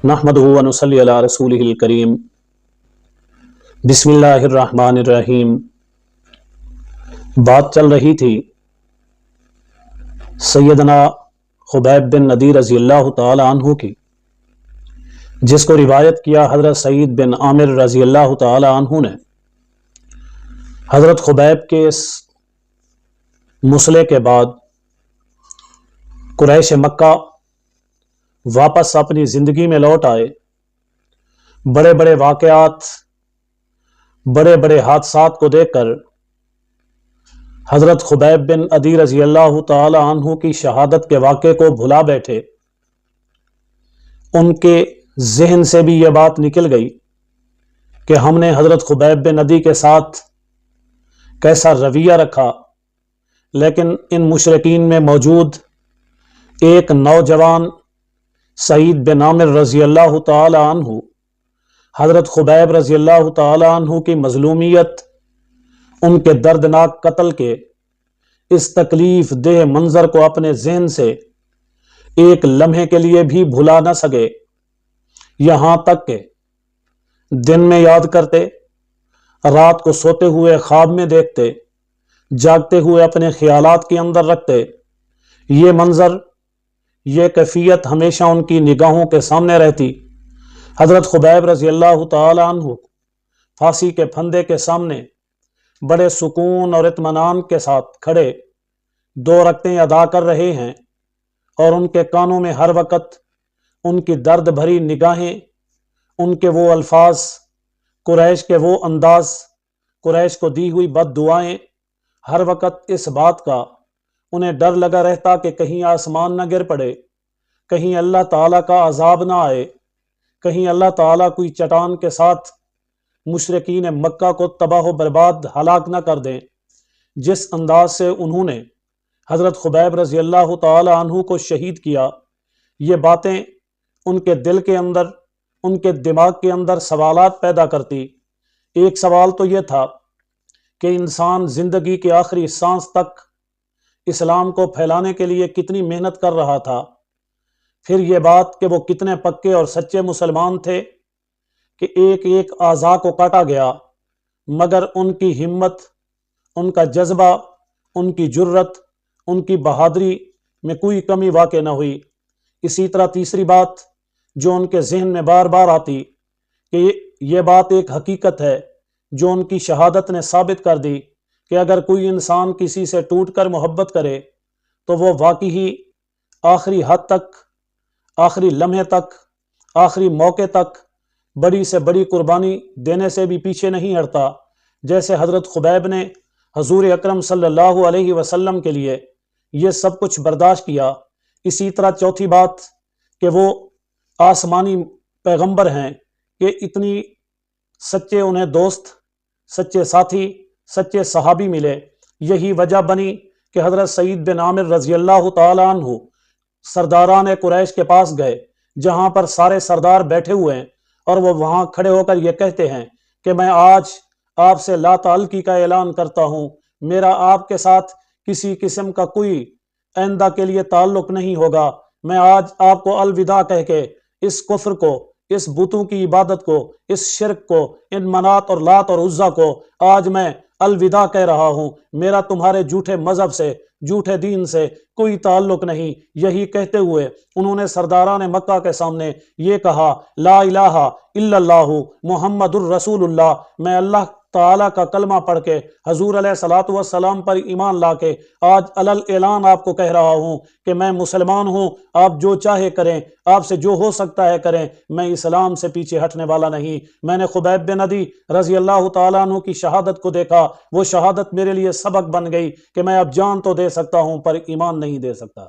نحمدہ و نصلی علی رسولہ الکریم بسم اللہ الرحمن الرحیم۔ بات چل رہی تھی سیدنا خبیب بن نذیر رضی اللہ تعالی عنہ کی، جس کو روایت کیا حضرت سعید بن عامر رضی اللہ تعالی عنہ نے۔ حضرت خبیب کے اس مسئلے کے بعد قریش مکہ واپس اپنی زندگی میں لوٹ آئے۔ بڑے بڑے واقعات، بڑے بڑے حادثات کو دیکھ کر حضرت خبیب بن عدی رضی اللہ تعالی عنہ کی شہادت کے واقعے کو بھلا بیٹھے۔ ان کے ذہن سے بھی یہ بات نکل گئی کہ ہم نے حضرت خبیب بن عدی کے ساتھ کیسا رویہ رکھا، لیکن ان مشرکین میں موجود ایک نوجوان سعید بن عامر رضی اللہ تعالی عنہ حضرت خبیب رضی اللہ تعالی عنہ کی مظلومیت، ان کے دردناک قتل کے اس تکلیف دہ منظر کو اپنے ذہن سے ایک لمحے کے لیے بھی بھلا نہ سکے، یہاں تک کہ دن میں یاد کرتے، رات کو سوتے ہوئے خواب میں دیکھتے، جاگتے ہوئے اپنے خیالات کے اندر رکھتے۔ یہ منظر، یہ کیفیت ہمیشہ ان کی نگاہوں کے سامنے رہتی۔ حضرت خبیب رضی اللہ تعالی عنہ پھانسی کے پھندے کے سامنے بڑے سکون اور اطمینان کے ساتھ کھڑے 2 رکعتیں ادا کر رہے ہیں، اور ان کے کانوں میں ہر وقت ان کی درد بھری نگاہیں، ان کے وہ الفاظ، قریش کے وہ انداز، قریش کو دی ہوئی بد دعائیں، ہر وقت اس بات کا انہیں ڈر لگا رہتا کہ کہیں آسمان نہ گر پڑے، کہیں اللہ تعالیٰ کا عذاب نہ آئے، کہیں اللہ تعالیٰ کوئی چٹان کے ساتھ مشرکین مکہ کو تباہ و برباد ہلاک نہ کر دیں۔ جس انداز سے انہوں نے حضرت خبیب رضی اللہ تعالی عنہ کو شہید کیا، یہ باتیں ان کے دل کے اندر، ان کے دماغ کے اندر سوالات پیدا کرتی۔ ایک سوال تو یہ تھا کہ انسان زندگی کے آخری سانس تک اسلام کو پھیلانے کے لیے کتنی محنت کر رہا تھا، پھر یہ بات کہ وہ کتنے پکے اور سچے مسلمان تھے کہ ایک ایک اعضاء کو کاٹا گیا، مگر ان کی ہمت، ان کا جذبہ، ان کی جرت، ان کی بہادری میں کوئی کمی واقع نہ ہوئی۔ اسی طرح تیسری بات جو ان کے ذہن میں بار بار آتی کہ یہ بات ایک حقیقت ہے جو ان کی شہادت نے ثابت کر دی کہ اگر کوئی انسان کسی سے ٹوٹ کر محبت کرے تو وہ واقعی آخری حد تک، آخری لمحے تک، آخری موقع تک بڑی سے بڑی قربانی دینے سے بھی پیچھے نہیں ہٹتا، جیسے حضرت خبیب نے حضور اکرم صلی اللہ علیہ وسلم کے لیے یہ سب کچھ برداشت کیا۔ اسی طرح چوتھی بات کہ وہ آسمانی پیغمبر ہیں کہ اتنی سچے انہیں دوست، سچے ساتھی، سچے صحابی ملے۔ یہی وجہ بنی کہ حضرت سعید بن عامر رضی اللہ تعالی عنہ سرداران قریش کے پاس گئے، جہاں پر سارے سردار بیٹھے ہوئے ہیں، اور وہ وہاں کھڑے ہو کر یہ کہتے ہیں کہ میں آج آپ سے لا تعلقی کا اعلان کرتا ہوں، میرا آپ کے ساتھ کسی قسم کا کوئی آئندہ کے لیے تعلق نہیں ہوگا۔ میں آج آپ کو الوداع کہہ کے اس کفر کو، اس بتوں کی عبادت کو، اس شرک کو، ان منات اور لات اور عزا کو آج میں الوداع کہہ رہا ہوں۔ میرا تمہارے جھوٹے مذہب سے، جھوٹے دین سے کوئی تعلق نہیں۔ یہی کہتے ہوئے انہوں نے سرداران مکہ کے سامنے یہ کہا، لا الہ الا اللہ محمد الرسول اللہ، میں اللہ تعالیٰ کا کلمہ پڑھ کے حضور علیہ الصلوۃ والسلام پر ایمان لا کے آج علل اعلان آپ کو کہہ رہا ہوں کہ میں مسلمان ہوں، آپ جو چاہے کریں، آپ سے جو ہو سکتا ہے کریں، میں اسلام سے پیچھے ہٹنے والا نہیں۔ میں نے خبیب بن عدی رضی اللہ تعالیٰ عنہ کی شہادت کو دیکھا، وہ شہادت میرے لیے سبق بن گئی کہ میں اب جان تو دے سکتا ہوں پر ایمان نہیں دے سکتا۔